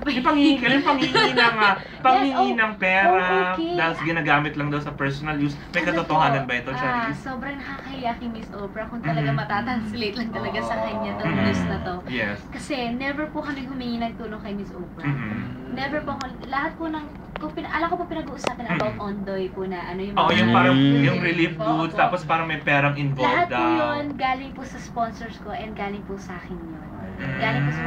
Yung panghingi ng pera, dahil ginagamit lang daw sa personal use. May katotohanan ba ito, Charisse? Sobrang nakakahiya kay Miss Oprah kung talaga matatranslate lang talaga sa kanya itong news na to. Yes. Kasi never po kami humingi ng tulong kay Miss Oprah. Never po lahat po ng, alam ko po pinag-uusapan about Ondoy po na ano yung mga... yung parang yung relief goods, tapos parang may perang involved lahat po yun, galing po sa sponsors ko and galing po sa akin yun. Galing po,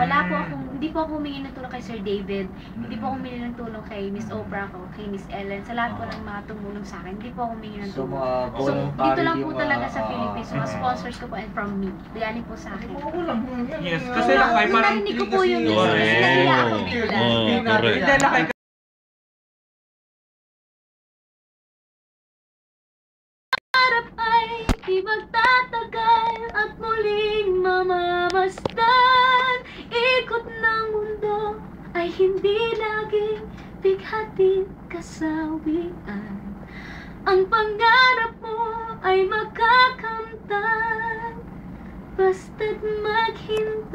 hindi po ako humingi ng tulong kay Sir David, hindi po ako humingi ng tulong kay Miss Oprah o kay Miss Ellen, sa lahat po ng mga tumulong sa akin, hindi po ako humingi ng tulong. So, dito lang po talaga sa Philippines, mga sponsors ko po and from me, galing po sa akin. Yes, kasi lakay parang... Narinig ko po yung news, kasi nahiya ako bigla. Ay di magtatagal at muling mamamasdan. Ikot ng mundo ay hindi laging bighating kasawian. Ang pangarap mo ay makakamtan, basta't maghintay.